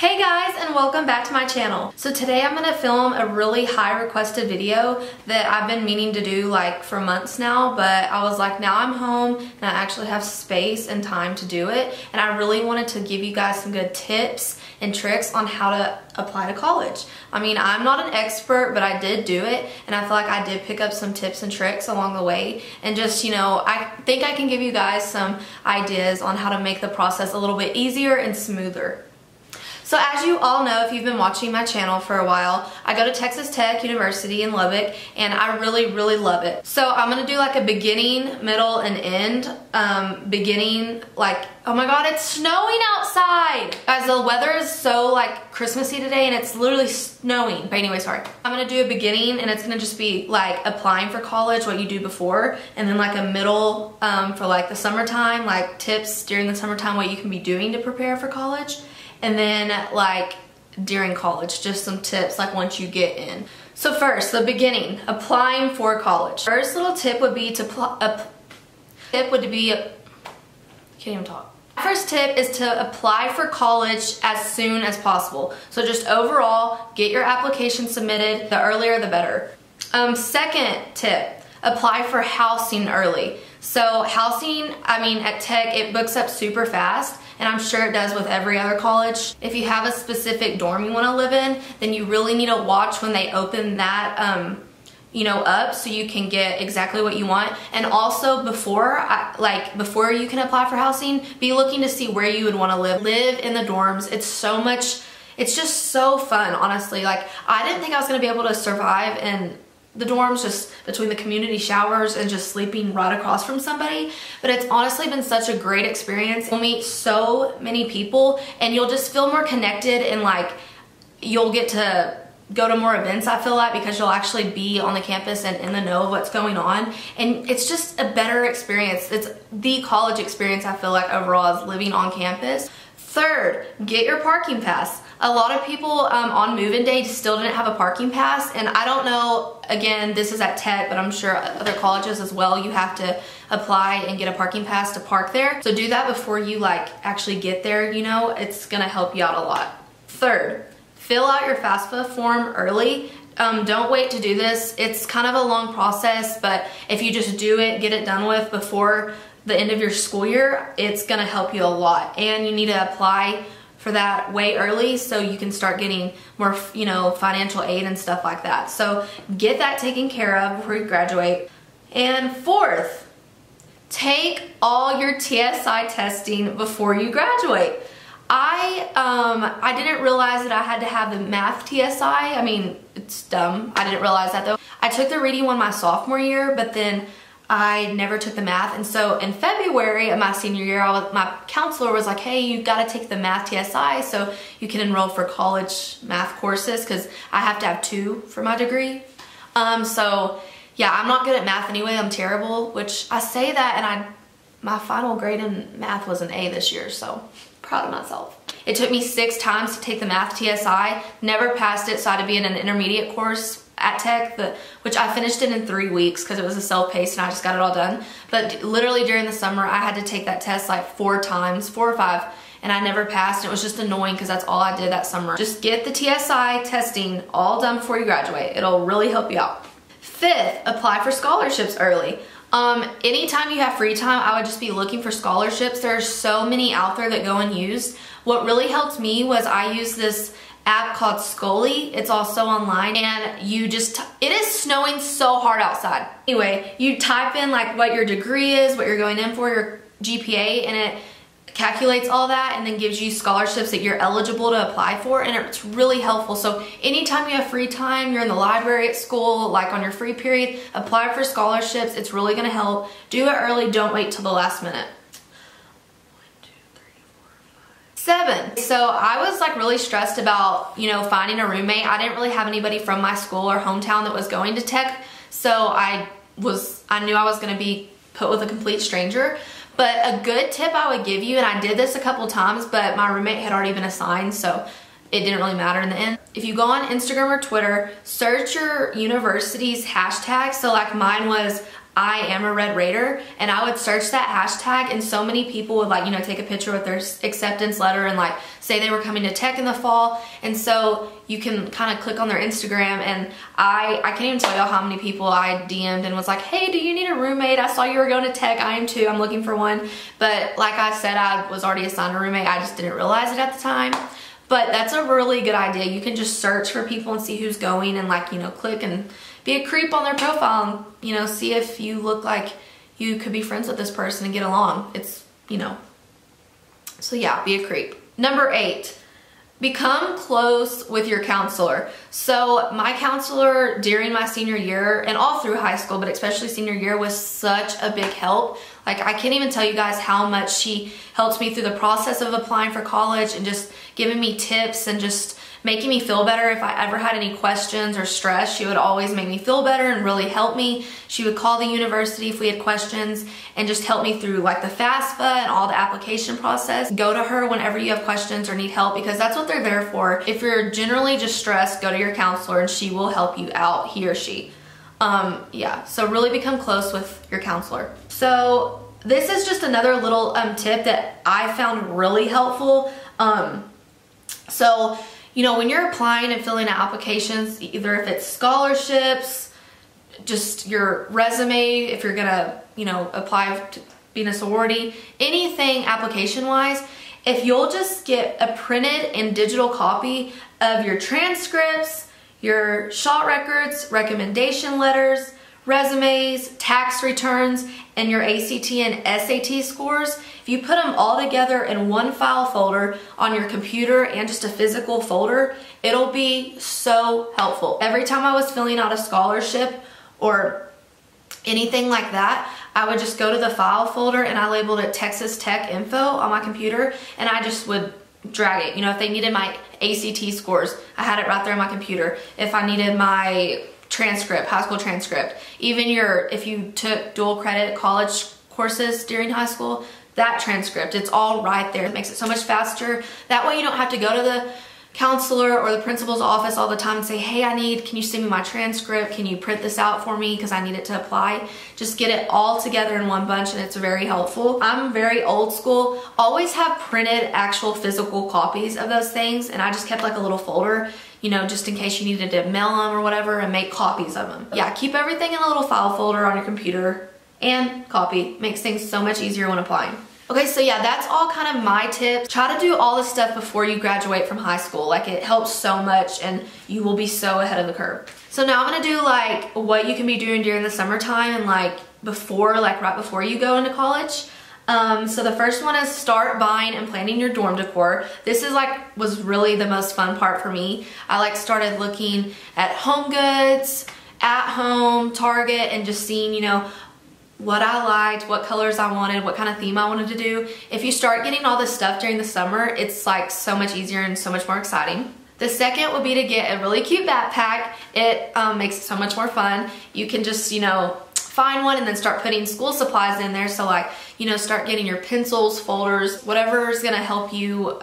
Hey guys, and welcome back to my channel. So today I'm gonna film a really high requested video that I've been meaning to do like for months now, but I was like, now I'm home and I actually have space and time to do it, and I really wanted to give you guys some good tips and tricks on how to apply to college. I mean, I'm not an expert, but I did do it, and I feel like I did pick up some tips and tricks along the way, and just, you know, I think I can give you guys some ideas on how to make the process a little bit easier and smoother. So as you all know, if you've been watching my channel for a while, I go to Texas Tech University in Lubbock, and I really love it. So I'm gonna do like a beginning, middle, and end. Beginning, like, oh my god, it's snowing outside! Guys, the weather is so like Christmassy today, and it's literally snowing. But anyway, sorry. I'm gonna do a beginning, and it's gonna just be like applying for college, what you do before, and then like a middle for like the summertime, like tips during the summertime, what you can be doing to prepare for college. And then like during college, just some tips like once you get in. So first, the beginning, applying for college. First little tip would be to can't even talk. First tip is to apply for college as soon as possible. So just overall, get your application submitted. The earlier the better. Second tip, apply for housing early. So housing, I mean, at Tech, it books up super fast, and I'm sure it does with every other college. If you have a specific dorm you want to live in, then you really need to watch when they open that, you know, up so you can get exactly what you want. And also before you can apply for housing, be looking to see where you would want to live. Live in the dorms. It's just so fun, honestly. Like, I didn't think I was going to be able to survive in the dorms, just between the community showers and just sleeping right across from somebody, but it's honestly been such a great experience. You'll meet so many people, and you'll just feel more connected, and like you'll get to go to more events, I feel like, because you'll actually be on the campus and in the know of what's going on, and it's just a better experience. It's the college experience, I feel like, overall, is living on campus. Third, get your parking pass. A lot of people on move-in day still didn't have a parking pass, and I don't know, again, this is at Tech, but I'm sure other colleges as well, you have to apply and get a parking pass to park there. So do that before you like actually get there, you know, it's gonna help you out a lot. Third, fill out your FAFSA form early. Don't wait to do this. It's kind of a long process, but if you just do it, get it done with before the end of your school year, it's gonna help you a lot. And you need to apply for that way early so you can start getting more, you know, financial aid and stuff like that. So get that taken care of before you graduate. And fourth, take all your TSI testing before you graduate. I didn't realize that I had to have the math TSI. I mean, it's dumb. I didn't realize that though. I took the reading one my sophomore year, but then I never took the math, and so in February of my senior year, my counselor was like, hey, you gotta take the math TSI so you can enroll for college math courses, because I have to have 2 for my degree. So yeah, I'm not good at math anyway, I'm terrible, which I say that, and my final grade in math was an A this year, so proud of myself. It took me 6 times to take the math TSI, never passed it, so I had to be in an intermediate course at Tech, which I finished it in 3 weeks because it was a self-paced and I just got it all done. But literally during the summer, I had to take that test like 4 times, 4 or 5, and I never passed. It was just annoying because that's all I did that summer. Just get the TSI testing all done before you graduate. It'll really help you out. Fifth, apply for scholarships early. Anytime you have free time, I would just be looking for scholarships. There are so many out there that go unused. What really helped me was I used this app called xoxo. It's also online, and you just, it is snowing so hard outside. Anyway, you type in like what your degree is, what you're going in for, your GPA, and it calculates all that and then gives you scholarships that you're eligible to apply for, and it's really helpful. So anytime you have free time, you're in the library at school, like on your free period, apply for scholarships. It's really gonna help. Do it early, don't wait till the last minute. 7. So I was like really stressed about, you know, finding a roommate. I didn't really have anybody from my school or hometown that was going to Tech, so I knew I was gonna be put with a complete stranger. But a good tip I would give you, and I did this a couple times, but my roommate had already been assigned, so it didn't really matter in the end. If you go on Instagram or Twitter, search your university's hashtag. So like mine was I am a Red Raider, and I would search that hashtag, and so many people would like, you know, take a picture with their acceptance letter and like say they were coming to tech in the fall. And so you can kind of click on their Instagram, and I can't even tell y'all how many people I DM'd and was like, hey, do you need a roommate? I saw you were going to tech. I am too. I'm looking for one. But like I said, I was already assigned a roommate. I just didn't realize it at the time. But that's a really good idea. You can just search for people and see who's going, and like, you know, click and be a creep on their profile and, you know, see if you look like you could be friends with this person and get along. It's, you know, so yeah, be a creep. Number 8, become close with your counselor. So my counselor during my senior year and all through high school, but especially senior year, was such a big help. Like, I can't even tell you guys how much she helped me through the process of applying for college and just giving me tips and just making me feel better. If I ever had any questions or stress, she would always make me feel better and really help me. She would call the university if we had questions and just help me through like the FAFSA and all the application process. Go to her whenever you have questions or need help, because that's what they're there for. If you're generally just stressed, go to your counselor and she will help you out, he or she. Yeah, so really become close with your counselor. So this is just another little tip that I found really helpful. So, you know, when you're applying and filling out applications, either if it's scholarships, just your resume, if you're gonna, you know, apply to be in a sorority, anything application-wise, if you'll just get a printed and digital copy of your transcripts, your shot records, recommendation letters, resumes, tax returns, and your ACT and SAT scores, if you put them all together in one file folder on your computer and just a physical folder, it'll be so helpful. Every time I was filling out a scholarship or anything like that, I would just go to the file folder and I labeled it Texas Tech Info on my computer, and I just would drag it. You know, if they needed my ACT scores, I had it right there on my computer. If I needed my transcript, high school transcript, even if you took dual credit college courses during high school, that transcript, it's all right there. It makes it so much faster. That way you don't have to go to the counselor or the principal's office all the time and say, hey, can you send me my transcript? Can you print this out for me because I need it to apply? Just get it all together in one bunch, and it's very helpful. I'm very old school. Always have printed actual physical copies of those things, and I just kept like a little folder, you know, just in case you needed to mail them or whatever and make copies of them. Yeah, keep everything in a little file folder on your computer and copy. Makes things so much easier when applying. Okay, so yeah, that's all kind of my tips. Try to do all this stuff before you graduate from high school. Like, it helps so much and you will be so ahead of the curve. So now I'm gonna do like what you can be doing during the summertime and like right before you go into college. So the first one is start buying and planning your dorm decor. This is was really the most fun part for me. I started looking at Home Goods, At Home, Target, and just seeing, you know, what I liked, what colors I wanted, what kind of theme I wanted to do. If you start getting all this stuff during the summer, it's like so much easier and so much more exciting. The second would be to get a really cute backpack. It makes it so much more fun. You can just, you know, find one and then start putting school supplies in there. So like, you know, start getting your pencils, folders, whatever is gonna help you,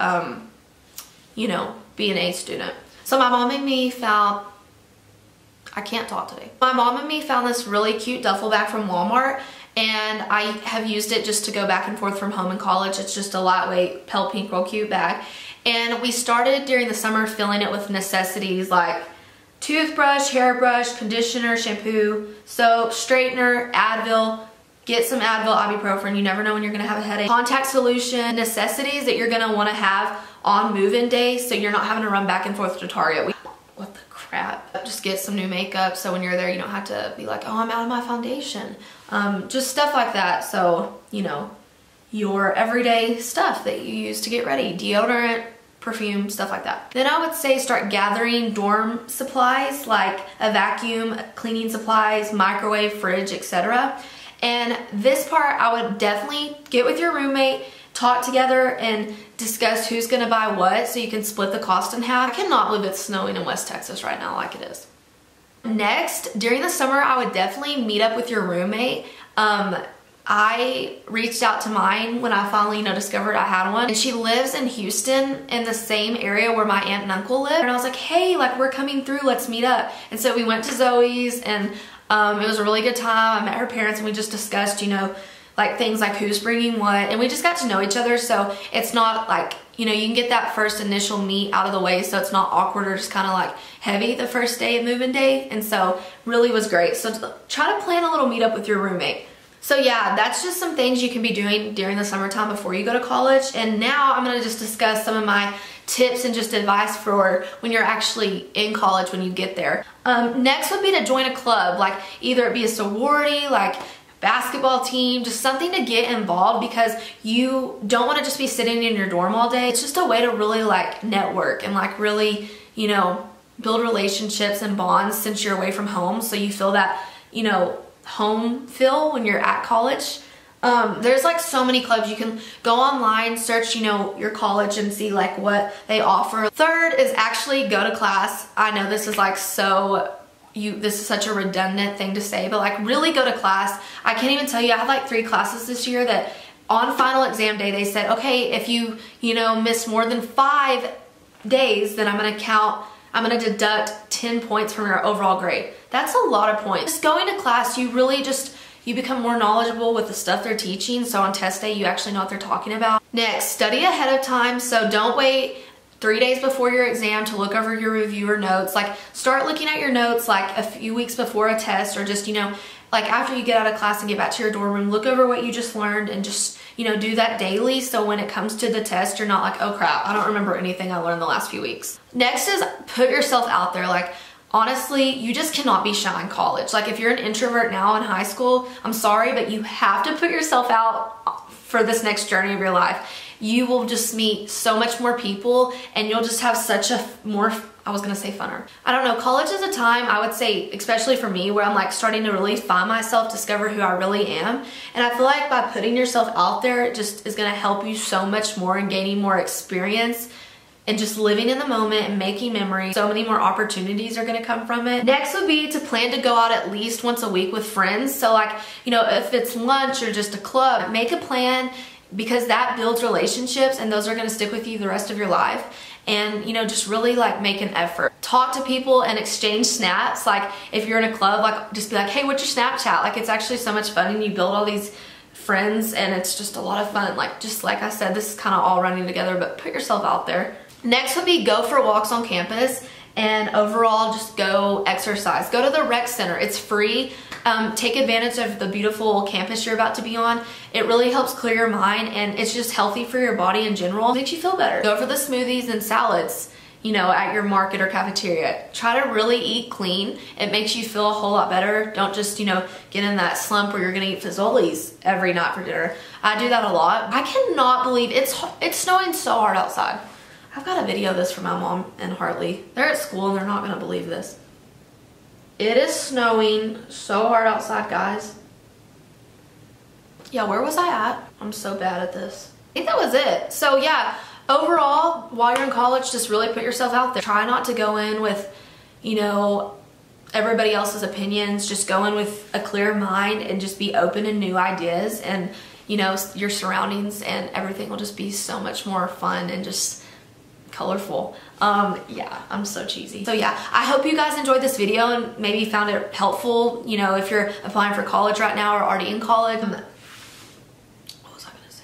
you know, be an A student. So my mom and me found, I can't talk today. My mom and me found this really cute duffel bag from Walmart, and I have used it just to go back and forth from home and college. It's just a lightweight, pale pink, real cute bag. And we started during the summer filling it with necessities like toothbrush, hairbrush, conditioner, shampoo, soap, straightener, Advil. Get some Advil, ibuprofen. You never know when you're gonna have a headache. Contact solution, necessities that you're gonna wanna have on move-in day so you're not having to run back and forth to Target. What the crap. Just get some new makeup so when you're there you don't have to be like, oh, I'm out of my foundation. Just stuff like that. So, you know, your everyday stuff that you use to get ready. Deodorant, perfume, stuff like that. Then I would say start gathering dorm supplies like a vacuum, cleaning supplies, microwave, fridge, etc. And this part I would definitely get with your roommate, talk together and discuss who's gonna buy what so you can split the cost in half. I cannot believe it's snowing in West Texas right now like it is. Next, during the summer, I would definitely meet up with your roommate. I reached out to mine when I finally, you know, discovered I had one, and she lives in Houston in the same area where my aunt and uncle live. And I was like, hey, like, we're coming through, let's meet up. And so we went to Zoe's, and It was a really good time. I met her parents and we just discussed, you know, like things like who's bringing what, and we just got to know each other. So it's not like, you know, you can get that first initial meet out of the way so it's not awkward or just kind of like heavy the first day of moving day. And so really was great. So try to plan a little meetup with your roommate. So yeah, that's just some things you can be doing during the summertime before you go to college. And now I'm gonna just discuss some of my tips and just advice for when you're actually in college when you get there. Next would be to join a club, like either it be a sorority, like basketball team, just something to get involved, because you don't want to just be sitting in your dorm all day. It's just a way to really like network and like really, you know, build relationships and bonds since you're away from home, so you feel that, you know, home feel when you're at college. There's like so many clubs. You can go online, search, you know, your college and see like what they offer. Third is actually go to class. I know this is like this is such a redundant thing to say, but like really go to class. I can't even tell you, I had like 3 classes this year that on final exam day they said, okay, if you know, miss more than 5 days, then I'm gonna deduct 10 points from your overall grade. That's a lot of points. Just going to class, you become more knowledgeable with the stuff they're teaching, so on test day you actually know what they're talking about. Next, study ahead of time, so don't wait 3 days before your exam to look over your reviewer notes. Like start looking at your notes like a few weeks before a test, or just, you know, like after you get out of class and get back to your dorm room, look over what you just learned and just, you know, do that daily, so when it comes to the test you're not like, oh crap, I don't remember anything I learned the last few weeks. Next is put yourself out there. Like honestly, you just cannot be shy in college. Like if you're an introvert now in high school, I'm sorry, but you have to put yourself out for this next journey of your life. You will just meet so much more people and you'll just have such a more, I was gonna say funner. I don't know, college is a time, I would say, especially for me, where I'm like starting to really find myself, discover who I really am. And I feel like by putting yourself out there, it just is gonna help you so much more in gaining more experience and just living in the moment and making memories. So many more opportunities are gonna come from it. Next would be to plan to go out at least once a week with friends. So like, you know, if it's lunch or just a club, make a plan, because that builds relationships and those are gonna stick with you the rest of your life. And, you know, just really like make an effort. Talk to people and exchange snaps. Like if you're in a club, like just be like, hey, what's your Snapchat? Like it's actually so much fun and you build all these friends and it's just a lot of fun. Like just like I said, this is kind of all running together, but put yourself out there. Next would be go for walks on campus, and overall just go exercise. Go to the rec center, it's free. Take advantage of the beautiful campus you're about to be on. It really helps clear your mind and it's just healthy for your body in general. It makes you feel better. Go for the smoothies and salads, you know, at your market or cafeteria. Try to really eat clean. It makes you feel a whole lot better. Don't just, you know, get in that slump where you're gonna eat Fazoli's every night for dinner. I do that a lot. I cannot believe it's snowing so hard outside. I've got to video this for my mom and Hartley. They're at school and they're not gonna believe this. It is snowing so hard outside, guys. Yeah, where was I at? I'm so bad at this. I think that was it. So yeah, overall, while you're in college, just really put yourself out there. Try not to go in with, you know, everybody else's opinions. Just go in with a clear mind and just be open to new ideas, and, you know, your surroundings and everything will just be so much more fun and just colorful. Yeah, I'm so cheesy. So yeah, I hope you guys enjoyed this video and maybe found it helpful, you know, if you're applying for college right now or already in college. What was I gonna say?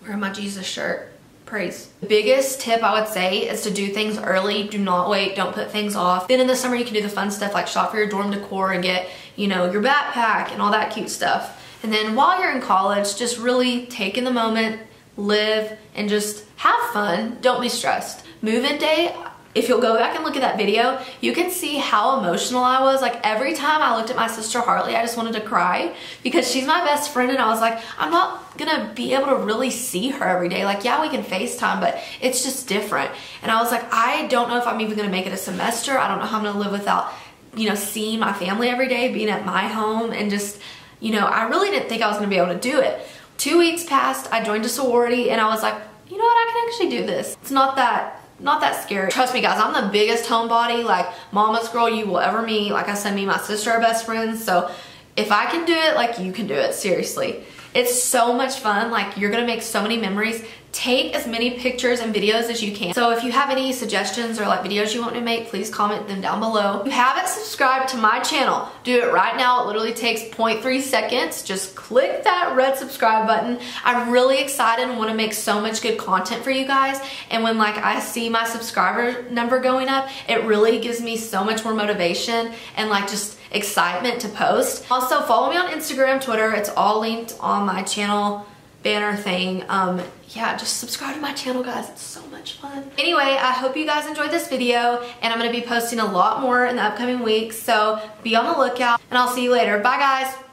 Wearing my Jesus shirt. Praise. The biggest tip I would say is to do things early. Do not wait, don't put things off. Then in the summer you can do the fun stuff like shop for your dorm decor and get, you know, your backpack and all that cute stuff. And then while you're in college, just really take in the moment, live, and just have fun. Don't be stressed. Move-in day, if you'll go back and look at that video, you can see how emotional I was. Like every time I looked at my sister Hartley, I just wanted to cry because she's my best friend, and I was like, I'm not gonna be able to really see her every day. Like, yeah, we can FaceTime, but it's just different. And I was like, I don't know if I'm even gonna make it a semester. I don't know how I'm gonna live without, you know, seeing my family every day, being at my home, and just, you know, I really didn't think I was gonna be able to do it. 2 weeks passed, I joined a sorority, and I was like, you know what, I can actually do this. It's not that scary. Trust me guys, I'm the biggest homebody, like mama's girl you will ever meet. Like I said, me and my sister are best friends, so if I can do it, like you can do it, seriously. It's so much fun, like you're gonna make so many memories. take as many pictures and videos as you can. So if you have any suggestions or like videos you want me to make, please comment them down below. If you haven't subscribed to my channel, do it right now. It literally takes 0.3 seconds. Just click that red subscribe button. I'm really excited and want to make so much good content for you guys. And when like I see my subscriber number going up, it really gives me so much more motivation and like just excitement to post. Also follow me on Instagram, Twitter. It's all linked on my channel banner thing. Yeah, just subscribe to my channel, guys. It's so much fun. Anyway, I hope you guys enjoyed this video, and I'm gonna be posting a lot more in the upcoming weeks, so be on the lookout, and I'll see you later. Bye, guys.